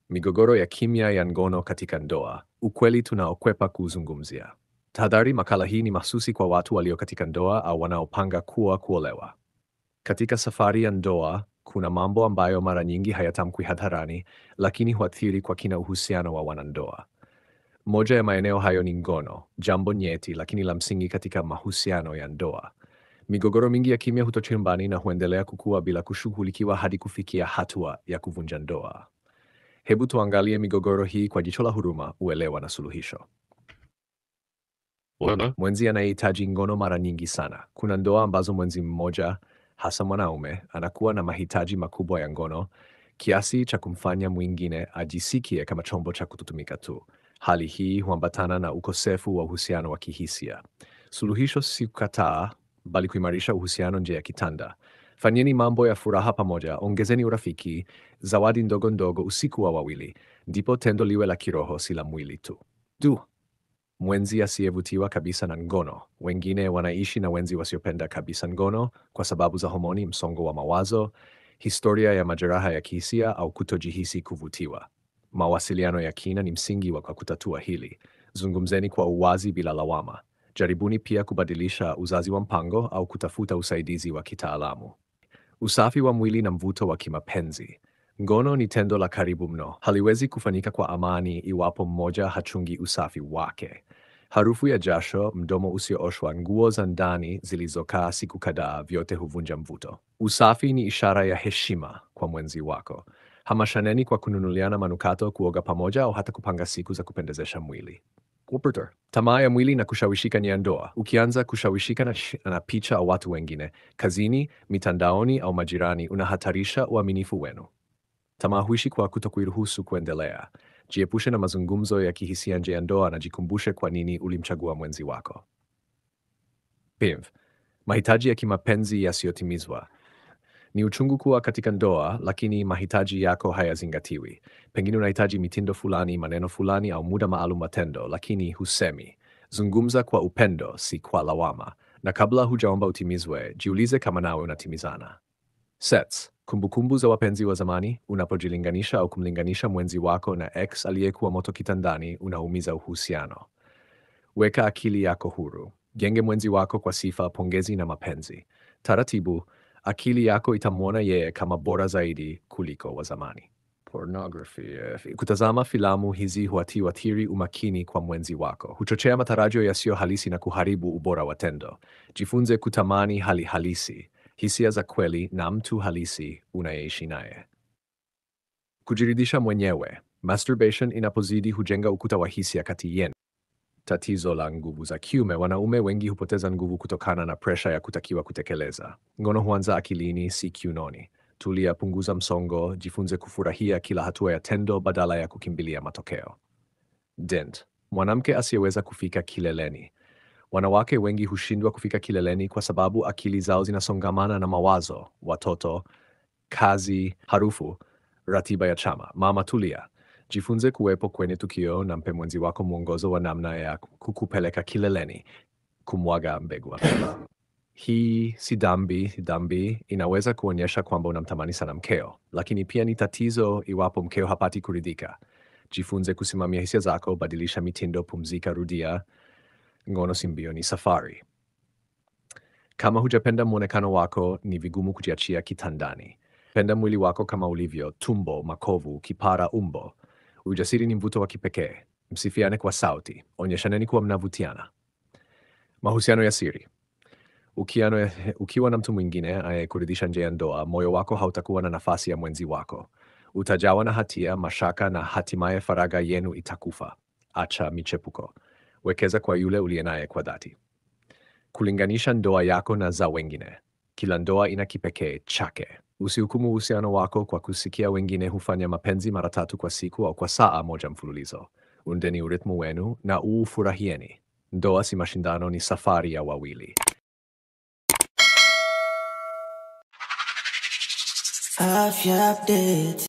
Migogoro ya kimya ya ngono katika ndoa, ukweli tunaokwepa kuzungumzia. Tahadhari: makala hii ni mahsusi kwa watu walio katika ndoa au wanaopanga kuolewa. Katika safari ya ndoa, kuna mambo ambayo mara nyingi hayatamkwi hadharani, lakini huathiri kwa kina uhusiano wa wanandoa. Moja ya maeneo hayo ni ngono, jambo nyeti lakini la msingi katika mahusiano ya ndoa. Migogoro mingi ya kimya hutokea nyumbani na huendelea kukua bila kushughulikiwa hadi kufikia hatua ya kuvunja ndoa. Hebu tuangalie migogoro hii kwa jicho la huruma, uelewa na suluhisho. Mwenzi anayehitaji ngono mara nyingi sana. Kuna ndoa ambazo mwenzi mmoja, hasa mwanaume, anakuwa na mahitaji makubwa ya ngono kiasi cha kumfanya mwingine ajisikie kama chombo cha kutumika tu. Hali hii huambatana na ukosefu wa uhusiano wa kihisia. Suluhisho si kukataa, bali kuimarisha uhusiano nje ya kitanda. Fanyeni mambo ya furaha pamoja, ongezeni urafiki, zawadi ndogo ndogo usiku wa wawili, ndipo tendo liwe la kiroho, si la mwili tu. Mwenzi asiyevutiwa kabisa na ngono. Wengine wanaishi na wenzi wasiopenda kabisa ngono kwa sababu za homoni, msongo wa mawazo, historia ya majeraha ya kihisia au kutojihisi kuvutiwa. Mawasiliano ya kina ni msingi wa kutatua hili. Zungumzeni kwa uwazi bila lawama. Jaribuni pia kubadilisha uzazi wa mpango au kutafuta usaidizi wa kitaalamu. Usafi wa mwili na mvuto wa kimapenzi. Ngono ni tendo la karibu mno. Haliwezi kufanyika kwa amani iwapo mmoja hachungi usafi wake. Harufu ya jasho, mdomo usiooshwa, nguo za ndani zilizokaa siku kadhaa, vyote huvunja mvuto. Usafi ni ishara ya heshima kwa mwenzi wako. Hamashaneni kwa kununuliana manukato, kuoga pamoja au hata kupanga siku za kupendezesha mwili. Tamaa ya mwili na kushawishika ni ya ndoa. Ukianza kushawishika na picha au watu wengine, kazini, mitandaoni au majirani, unahatarisha uaminifu wenu. Tamaa huishi kwa kutokuiruhusu kuendelea. Jiepushe na mazungumzo ya kihisia nje ya ndoa na jikumbushe kwa nini ulimchagua mwenzi wako. Mahitaji ya kimapenzi yasiyotimizwa. Ni uchungu kuwa katika ndoa lakini mahitaji yako hayazingatiwi. Pengine unahitaji mitindo fulani, maneno fulani au muda maalum wa tendo, lakini husemi. Zungumza kwa upendo, si kwa lawama. Na kabla hujaomba utimizwe, jiulize kama nawe unatimizana. Sets. Kumbukumbu za wapenzi wa zamani. Unapojilinganisha au kumlinganisha mwenzi wako na ex aliyekuwa moto kitandani, unaumiza uhusiano. Weka akili yako huru. Jenge mwenzi wako kwa sifa, pongezi na mapenzi. Taratibu, akili yako itamwona yeye kama bora zaidi kuliko wa zamani. Pornography. Kutazama filamu hizi huathiri umakini kwa mwenzi wako. Huchochea matarajio yasiyo halisi na kuharibu ubora wa tendo. Jifunze kutamani hali halisi, hisia za kweli na mtu halisi unayeishi naye. Kujiridhisha mwenyewe. Masturbation inapozidi hujenga ukuta wa hisia kati yenu. Tatizo la nguvu za kiume. Wanaume wengi hupoteza nguvu kutokana na presha ya kutakiwa kutekeleza. Ngono huanza akilini, si kiunoni. Tulia, punguza msongo, jifunze kufurahia kila hatua ya tendo badala ya kukimbilia matokeo. Mwanamke asiyeweza kufika kileleni. Wanawake wengi hushindwa kufika kileleni kwa sababu akili zao zinasongamana na mawazo, watoto, kazi, harufu, ratiba ya chama. Mama, tulia. Jifunze kuwepo kwenye tukio na mpe mwenzi wako mwongozo wa namna ya kukupeleka kileleni. Kumwaga mbegu. Hii si dhambi, inaweza kuonyesha kwamba unamtamani sana mkeo, lakini pia ni tatizo iwapo mkeo hapati kuridhika. Jifunze kusimamia hisia zako, badilisha mitindo, pumzika, rudia. Ngono si mbio, ni safari. Kama hujapenda mwonekano wako, ni vigumu kujiachia kitandani. Penda mwili wako kama ulivyo: tumbo, makovu, kipara, umbo. Ujasiri ni mvuto wa kipekee. Msifiane kwa sauti, onyeshaneni kuwa mnavutiana. Mahusiano ya siri. Ukiwa na mtu mwingine anayekuridhisha nje ya ndoa, moyo wako hautakuwa na nafasi ya mwenzi wako. Utajawa na hatia, mashaka na hatimaye faragha yenu itakufa. Acha michepuko. Wekeza kwa yule uliye naye kwa dhati. Kulinganisha ndoa yako na za wengine. Kila ndoa ina kipekee chake. Usihukumu uhusiano wako kwa kusikia wengine hufanya mapenzi mara 3 kwa siku au kwa saa moja mfululizo. Undeni uritmu wenu na ufurahieni. Ndoa si mashindano, ni safari ya wawili. Afya update.